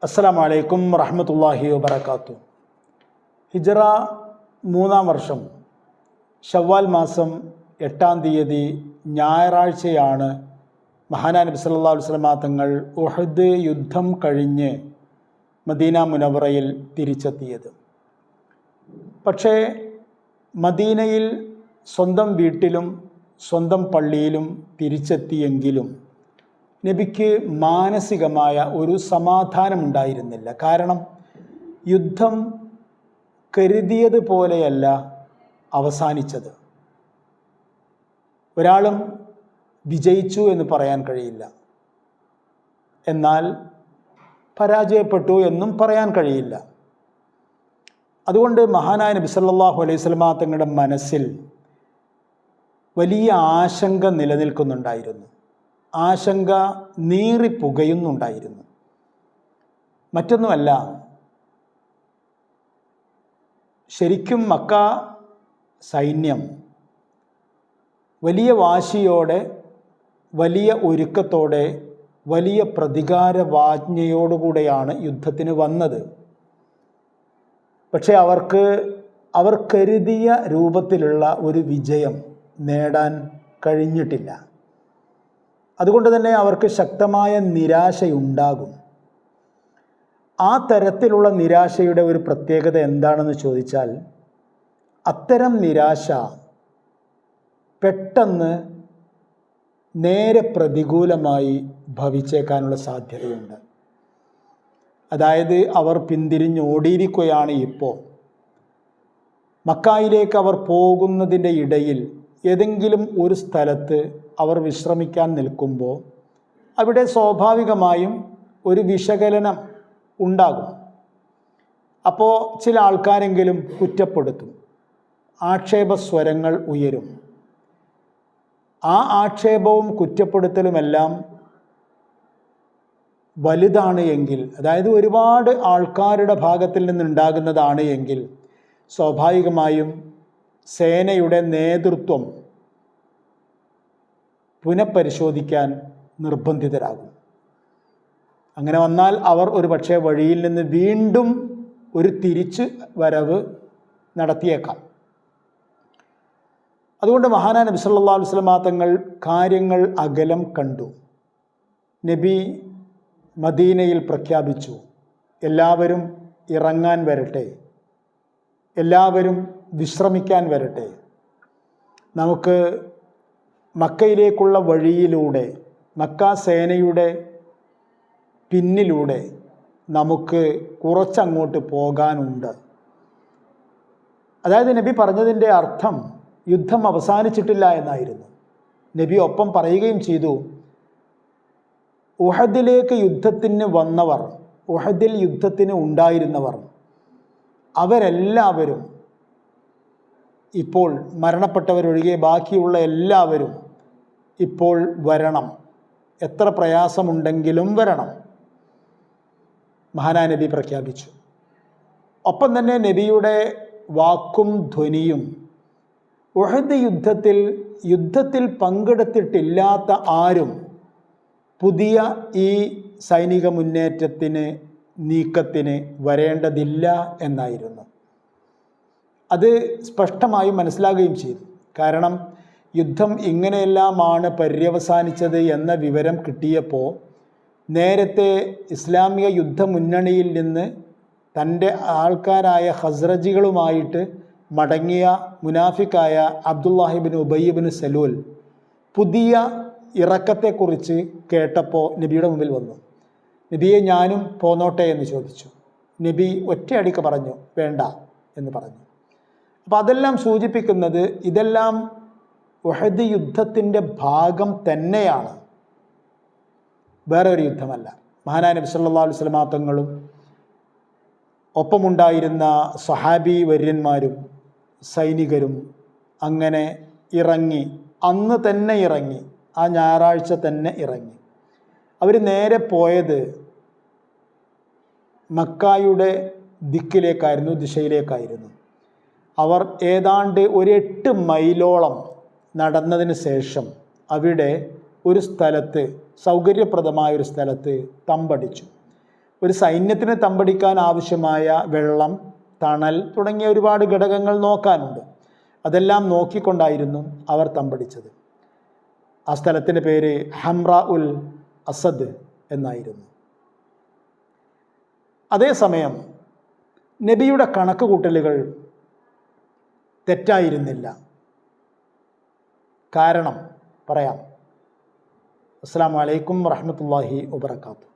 അസ്സലാമു അലൈക്കും വറഹ്മത്തുള്ളാഹി വബറകാതുഹു. ഹിജ്റ 3-ാം വർഷം ശവ്വാൽ മാസം 8-ാം തീയതി ഞായറാഴ്ചയാണ് മഹാനായ നബി സല്ലല്ലാഹു അലൈഹി വസല്ലം തങ്ങൾ ഉഹദ് യുദ്ധം കഴിഞ്ഞ് മദീന മുനവ്വറയിൽ തിരിച്ചെത്തിയത്. പക്ഷേ മദീനയിൽ സ്വന്തം വീട്ടിലും സ്വന്തം പള്ളിയിലും തിരിച്ചെത്തിയെങ്കിലും നബിക്ക് മാനസികമായ ഒരു സമാധാനമുണ്ടായിരുന്നില്ല. കാരണം യുദ്ധം കരുതിയതുപോലെയല്ല അവസാനിച്ചത്. ഒരാളും വിജയിച്ചു എന്ന് പറയാൻ കഴിയില്ല, എന്നാൽ പരാജയപ്പെട്ടു എന്നും പറയാൻ കഴിയില്ല. അതുകൊണ്ട് മഹാനായ നബി സല്ലല്ലാഹു അലൈഹി വസല്ലം തങ്ങളുടെ മനസ്സിൽ വലിയ ആശങ്ക നിലനിൽക്കുന്നുണ്ടായിരുന്നു. ആശങ്ക നീറിപ്പുകയുന്നുണ്ടായിരുന്നു. മറ്റൊന്നുമല്ല, ശരിക്കും മക്ക സൈന്യം വലിയ വാശിയോടെ, വലിയ ഒരുക്കത്തോടെ, വലിയ പ്രതികാരവാജ്ഞയോടുകൂടെയാണ് യുദ്ധത്തിന് വന്നത്. പക്ഷേ അവർ കരുതിയ രൂപത്തിലുള്ള ഒരു വിജയം നേടാൻ കഴിഞ്ഞിട്ടില്ല. അതുകൊണ്ട് തന്നെ അവർക്ക് ശക്തമായ നിരാശയുണ്ടാകും. ആ തരത്തിലുള്ള നിരാശയുടെ ഒരു പ്രത്യേകത എന്താണെന്ന് ചോദിച്ചാൽ, അത്തരം നിരാശ പെട്ടെന്ന് നേരെ പ്രതികൂലമായി ഭവിച്ചേക്കാനുള്ള സാധ്യതയുണ്ട്. അതായത് അവർ പിന്തിരിഞ്ഞോടിയിരിക്കുകയാണ്. ഇപ്പോൾ മക്കായിലേക്ക് അവർ പോകുന്നതിൻ്റെ ഇടയിൽ ഏതെങ്കിലും ഒരു സ്ഥലത്ത് അവർ വിശ്രമിക്കാൻ നിൽക്കുമ്പോൾ അവിടെ സ്വാഭാവികമായും ഒരു വിശകലനം ഉണ്ടാകും. അപ്പോൾ ചില ആൾക്കാരെങ്കിലും കുറ്റപ്പെടുത്തും, ആക്ഷേപസ്വരങ്ങൾ ഉയരും. ആ ആക്ഷേപവും കുറ്റപ്പെടുത്തലുമെല്ലാം വലുതാണ് എങ്കിൽ, അതായത് ഒരുപാട് ആൾക്കാരുടെ ഭാഗത്തിൽ നിന്നുണ്ടാകുന്നതാണ് എങ്കിൽ, സ്വാഭാവികമായും സേനയുടെ നേതൃത്വം പുനഃപരിശോധിക്കാൻ നിർബന്ധിതരാകും. അങ്ങനെ വന്നാൽ അവർ ഒരു പക്ഷേ വഴിയിൽ നിന്ന് വീണ്ടും ഒരു തിരിച്ച് വരവ് നടത്തിയേക്കാം. അതുകൊണ്ട് മഹാനായ നബി സല്ലല്ലാഹു അലൈഹി വസല്ലം തങ്ങൾ കാര്യങ്ങൾ അകലം കണ്ടു. നബി മദീനയിൽ പ്രഖ്യാപിച്ചു, എല്ലാവരും ഇറങ്ങാൻ വരട്ടെ, എല്ലാവരും വിശ്രമിക്കാൻ വരട്ടെ. നമുക്ക് മക്കയിലേക്കുള്ള വഴിയിലൂടെ, മക്ക സേനയുടെ പിന്നിലൂടെ നമുക്ക് കുറച്ചങ്ങോട്ട് പോകാനുണ്ട്. അതായത് നബി പറഞ്ഞതിൻ്റെ അർത്ഥം യുദ്ധം അവസാനിച്ചിട്ടില്ല എന്നായിരുന്നു. നബി ഒപ്പം പറയുകയും ചെയ്തു, ഉഹദിലേക്ക് യുദ്ധത്തിന് വന്നവർ, ഉഹദിൽ യുദ്ധത്തിന് ഉണ്ടായിരുന്നവർ, അവരെല്ലാവരും ഇപ്പോൾ മരണപ്പെട്ടവരൊഴികെ ബാക്കിയുള്ള എല്ലാവരും ഇപ്പോൾ വരണം, എത്ര പ്രയാസമുണ്ടെങ്കിലും വരണം. മഹാനായ നബി പ്രഖ്യാപിച്ചു. ഒപ്പം തന്നെ നബിയുടെ വാക്കും ധ്വനിയും ഉഹദ് യുദ്ധത്തിൽ പങ്കെടുത്തിട്ടില്ലാത്ത ആരും പുതിയ ഈ സൈനിക മുന്നേറ്റത്തിന്, നീക്കത്തിന് വരേണ്ടതില്ല എന്നായിരുന്നു. അത് സ്പഷ്ടമായും മനസ്സിലാകുകയും ചെയ്തു. കാരണം യുദ്ധം ഇങ്ങനെയെല്ലാമാണ് പര്യവസാനിച്ചത് എന്ന വിവരം കിട്ടിയപ്പോൾ നേരത്തെ ഇസ്ലാമിക യുദ്ധമുന്നണിയിൽ നിന്ന് തൻ്റെ ആൾക്കാരായ ഖസ്റജികളുമായിട്ട് മടങ്ങിയ മുനാഫിക്കായ അബ്ദുല്ലാഹി ഇബ്നു ഉബയ്യ് ഇബ്നു സലൂൽ പുതിയ ഇറക്കത്തെക്കുറിച്ച് കേട്ടപ്പോൾ നബിയുടെ മുമ്പിൽ വന്നു. നബിയെ, ഞാനും പോന്നോട്ടെ എന്ന് ചോദിച്ചു. നബി ഒറ്റയടിക്ക് പറഞ്ഞു, വേണ്ട എന്ന് പറഞ്ഞു. അപ്പോൾ അതെല്ലാം സൂചിപ്പിക്കുന്നത് ഇതെല്ലാം ഉഹദ് യുദ്ധത്തിൻ്റെ ഭാഗം തന്നെയാണ്, വേറെ ഒരു യുദ്ധമല്ല. മഹാനായ നബി സല്ലല്ലാഹു അലൈഹി വസല്ലം തങ്ങളും ഒപ്പമുണ്ടായിരുന്ന സ്വഹാബി വര്യന്മാരും സൈനികരും അങ്ങനെ ഇറങ്ങി, അന്ന് തന്നെ ഇറങ്ങി, ആ ഞായറാഴ്ച തന്നെ ഇറങ്ങി. അവർ നേരെ പോയത് മക്കായുടെ ദിശയിലേക്കായിരുന്നു. അവർ ഏതാണ്ട് ഒരു 8 മൈലോളം നടന്നതിന് ശേഷം അവിടെ ഒരു സ്ഥലത്ത്, സൗകര്യപ്രദമായൊരു സ്ഥലത്ത് തമ്പടിച്ചു. ഒരു സൈന്യത്തിന് തമ്പടിക്കാൻ ആവശ്യമായ വെള്ളം, തണൽ തുടങ്ങിയ ഒരുപാട് ഘടകങ്ങൾ നോക്കാനുണ്ട്. അതെല്ലാം നോക്കിക്കൊണ്ടായിരുന്നു അവർ തമ്പടിച്ചത്. ആ സ്ഥലത്തിൻ്റെ പേര് ഹംറ ഉൽ അസദ് എന്നായിരുന്നു. അതേസമയം നബിയുടെ കണക്ക് കൂട്ടലുകൾ തെറ്റായിരുന്നില്ല. കാരണം പറയാം. അസ്സലാമു അലൈക്കും വറഹ്മത്തുള്ളാഹി വബറകാതുഹു.